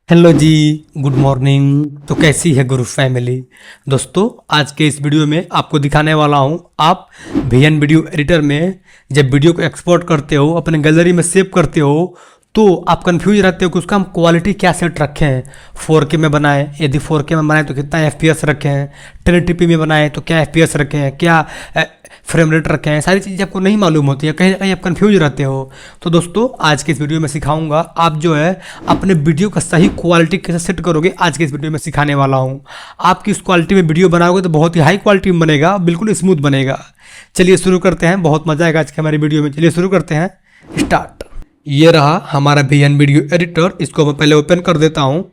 Hello जी, good morning. तो कैसी है गुरु फैमिली। दोस्तों, आज के इस वीडियो में आपको दिखाने वाला हूं, आप वीएन वीडियो एडिटर में जब वीडियो को एक्सपोर्ट करते हो, अपने गैलरी में सेव करते हो, तो आप कंफ्यूज रहते हो कि उसका हम क्वालिटी क्या सेट रखें हैं। 4K में बनाएं, यदि 4K में बनाएं तो कितना FPS रखें हैं, 1080p में बनाएं तो क्या FPS रखें हैं, क्या फ्रेम रेट रखें हैं। सारी चीज़ें आपको नहीं मालूम होती है, कहीं ना कहीं आप कंफ्यूज रहते हो। तो दोस्तों, आज के इस वीडियो में सिखाऊंगा आप जो है अपने वीडियो का सही क्वालिटी कैसे सेट करोगे। आज के इस वीडियो में सिखाने वाला हूँ। आप किस क्वालिटी में वीडियो बनाओगे तो बहुत ही हाई क्वालिटी में बनेगा, बिल्कुल स्मूथ बनेगा। चलिए शुरू करते हैं, बहुत मजा आएगा आज के हमारी वीडियो में। चलिए शुरू करते हैं, स्टार्ट। ये रहा हमारा वीएन वीडियो एडिटर। इसको मैं पहले ओपन कर देता हूँ।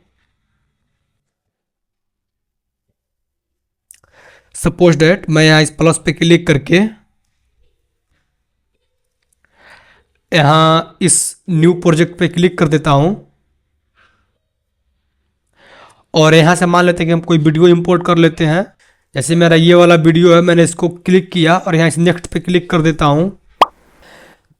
सपोज डेट मैं यहाँ इस प्लस पे क्लिक करके यहाँ इस न्यू प्रोजेक्ट पे क्लिक कर देता हूँ और यहाँ से मान लेते हैं कि हम कोई वीडियो इंपोर्ट कर लेते हैं। जैसे मेरा ये वाला वीडियो है, मैंने इसको क्लिक किया और यहाँ इस नेक्स्ट पे क्लिक कर देता हूँ।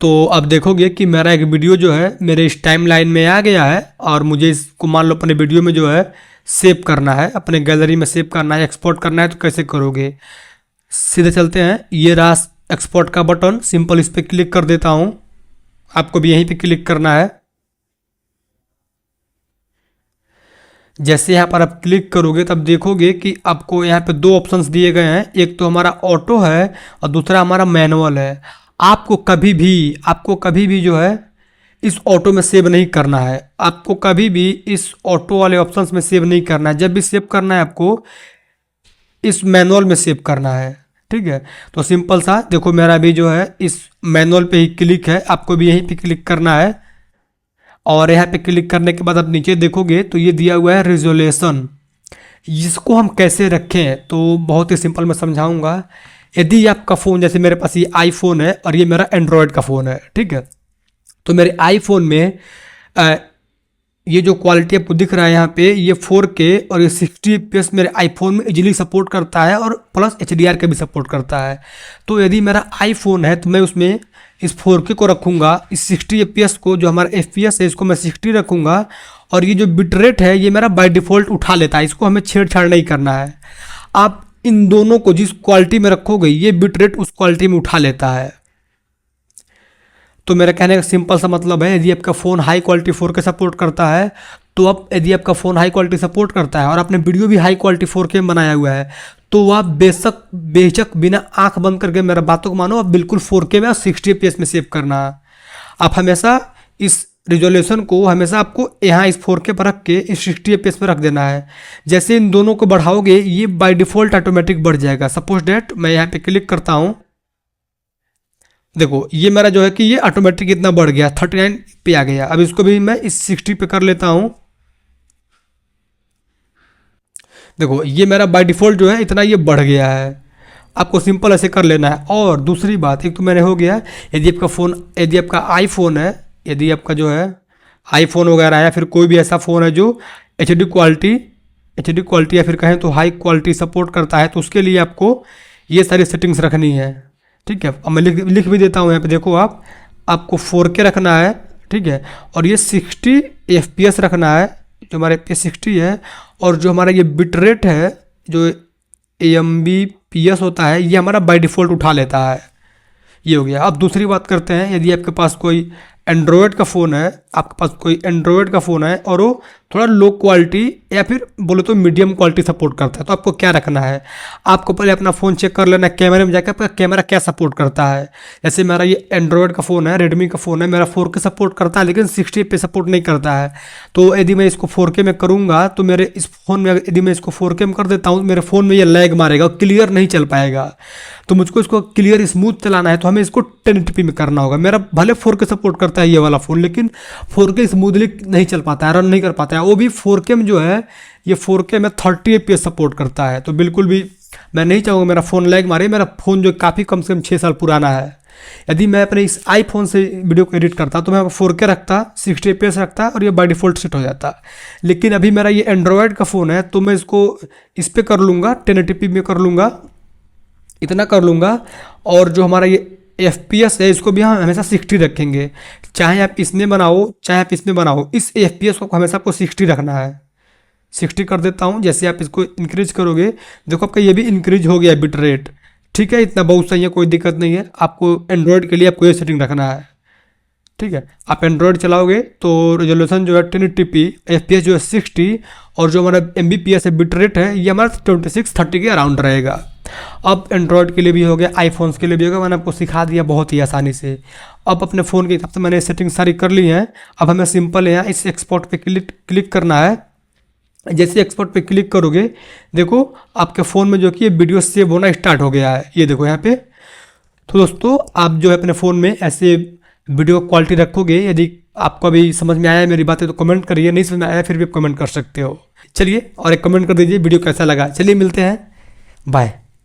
तो अब देखोगे कि मेरा एक वीडियो जो है मेरे इस टाइम लाइन में आ गया है और मुझे इसको मान लो अपने वीडियो में जो है सेव करना है, अपने गैलरी में सेव करना है, एक्सपोर्ट करना है। तो कैसे करोगे, सीधे चलते हैं। ये रहा एक्सपोर्ट का बटन, सिंपल इस पर क्लिक कर देता हूँ। आपको भी यहीं पे क्लिक करना है। जैसे यहाँ पर आप क्लिक करोगे तब देखोगे कि आपको यहाँ पे दो ऑप्शंस दिए गए हैं, एक तो हमारा ऑटो है और दूसरा हमारा मैनुअल है। आपको कभी भी जो है इस ऑटो में सेव नहीं करना है। आपको कभी भी इस ऑटो वाले ऑप्शंस में सेव नहीं करना है। जब भी सेव करना है आपको इस मैनुअल में सेव करना है, ठीक है। तो सिंपल सा देखो, मेरा भी जो है इस मैनुअल पे ही क्लिक है, आपको भी यहीं पे क्लिक करना है। और यहाँ पे क्लिक करने के बाद आप नीचे देखोगे तो ये दिया हुआ है रिजोल्यूशन। इसको हम कैसे रखें तो बहुत ही सिंपल मैं समझाऊंगा। यदि आपका फ़ोन, जैसे मेरे पास ये आईफोन है और ये मेरा एंड्रॉयड का फ़ोन है, ठीक है। तो मेरे आईफोन में ये जो क्वालिटी आपको दिख रहा है यहाँ पे, ये 4K और ये 60 FPS मेरे आईफोन में इजीली सपोर्ट करता है और प्लस HDR का भी सपोर्ट करता है। तो यदि मेरा आईफोन है तो मैं उसमें इस 4K को रखूँगा, इस 60 FPS को, जो हमारा FPS है, इसको मैं 60 रखूँगा। और ये जो बिट रेट है ये मेरा बाय डिफ़ॉल्ट उठा लेता है, इसको हमें छेड़छाड़ नहीं करना है। आप इन दोनों को जिस क्वालिटी में रखोगे ये बिट रेट उस क्वालिटी में उठा लेता है। तो मेरा कहने का सिंपल सा मतलब है, यदि आपका phone high quality 4K support करता है तो अब यदि आपका फ़ोन हाई क्वालिटी सपोर्ट करता है और आपने वीडियो भी हाई क्वालिटी 4K में बनाया हुआ है, तो आप बेशक बिना आंख बंद करके मेरा बातों को मानो, आप बिल्कुल 4K में और 60 FPS में सेव करना। आप हमेशा इस रिजोल्यूशन को हमेशा आपको यहाँ इस 4K पर रख के इस 60 FPS में रख देना है। जैसे इन दोनों को बढ़ाओगे ये बाय डिफ़ॉल्ट ऑटोमेटिक बढ़ जाएगा। सपोज डेट मैं यहाँ पे क्लिक करता हूँ, देखो ये मेरा जो है कि ये ऑटोमेटिक इतना बढ़ गया, 39 पे आ गया। अब इसको भी मैं इस 60 पे कर लेता हूँ। देखो ये मेरा बाय डिफ़ॉल्ट जो है इतना ये बढ़ गया है। आपको सिंपल ऐसे कर लेना है। और दूसरी बात, एक तो मैंने हो गया, यदि आपका आईफोन है, यदि आपका जो है आईफोन वगैरह है या फिर कोई भी ऐसा फ़ोन है जो HD क्वालिटी या फिर कहें तो हाई क्वालिटी सपोर्ट करता है, तो उसके लिए आपको ये सारी सेटिंग्स रखनी है, ठीक है। अब मैं लिख भी देता हूँ यहाँ पे, देखो आपको 4K रखना है, ठीक है। और ये 60 FPS रखना है, जो हमारे FPS 60 है। और जो हमारा ये बिट रेट है, जो AMBPS होता है, ये हमारा बाय डिफ़ॉल्ट उठा लेता है। ये हो गया। अब दूसरी बात करते हैं, यदि आपके पास कोई एंड्रॉयड का फ़ोन है, और वो थोड़ा लो क्वालिटी या फिर बोले तो मीडियम क्वालिटी सपोर्ट करता है, तो आपको क्या रखना है, आपको पहले अपना फ़ोन चेक कर लेना है, कैमरे में जाकर आपका कैमरा क्या सपोर्ट करता है। जैसे मेरा ये एंड्रॉयड का फ़ोन है, रेडमी का फ़ोन है, मेरा 4K सपोर्ट करता है लेकिन 60 पे सपोर्ट नहीं करता है। तो यदि मैं इसको 4K में करूँगा तो मेरे इस फ़ोन में, यदि मैं इसको 4K में कर देता हूँ, मेरे फ़ोन में ये लैग मारेगा, क्लियर नहीं चल पाएगा। तो मुझको इसको क्लियर स्मूथ चलाना है तो हमें इसको 1080p में करना होगा। मेरा भले 4K सपोर्ट करता है ये वाला फ़ोन, लेकिन 4K स्मूथली नहीं चल पाता है, रन नहीं कर पाता है। वो भी 4K में जो है ये 4K में 30 FPS सपोर्ट करता है। तो बिल्कुल भी मैं नहीं चाहूँगा मेरा फ़ोन लैग मारे। मेरा फ़ोन जो काफ़ी कम से कम 6 साल पुराना है। यदि मैं अपने इस आईफोन से वीडियो को एडिट करता तो मैं 4K रखता, 60 FPS रखता और ये बाय डिफ़ॉल्ट सेट हो जाता। लेकिन अभी मेरा ये एंड्रॉयड का फ़ोन है तो मैं इसको इस पर कर लूँगा, 1080p में कर लूँगा, इतना कर लूँगा। और जो हमारा ये FPS है इसको भी हम हमेशा 60 रखेंगे, चाहे आप इसमें बनाओ चाहे आप इसमें बनाओ, इस FPS को हमेशा आपको 60 रखना है। 60 कर देता हूँ। जैसे आप इसको इंक्रीज करोगे, देखो आपका ये भी इंक्रीज हो गया बिट रेट, ठीक है, इतना बहुत सही है, कोई दिक्कत नहीं है। आपको एंड्रॉयड के लिए आपको ये सेटिंग रखना है, ठीक है। आप एंड्रॉयड चलाओगे तो रेजोल्यूशन जो है 1080p, FPS जो है 60, और जो हमारा MBPS है बिट रेट है ये हमारा 2630 के अराउंड रहेगा। अब एंड्रॉयड के लिए भी हो गया, आईफोन्स के लिए भी होगा, मैंने आपको सिखा दिया बहुत ही आसानी से। अब अपने फ़ोन के हिसाब से मैंने सेटिंग सारी कर ली हैं। अब हमें सिंपल है इस एक्सपोर्ट पे क्लिक करना है। जैसे एक्सपोर्ट पे क्लिक करोगे, देखो आपके फ़ोन में जो कि ये वीडियो सेव होना स्टार्ट हो गया है, ये देखो यहाँ पे। तो दोस्तों आप जो है अपने फ़ोन में ऐसे वीडियो क्वालिटी रखोगे। यदि आपको अभी समझ में आया मेरी बातें तो कमेंट करिए, नहीं समझ में आया फिर भी आप कमेंट कर सकते हो। चलिए और एक कमेंट कर दीजिए वीडियो कैसा लगा। चलिए मिलते हैं, बाय।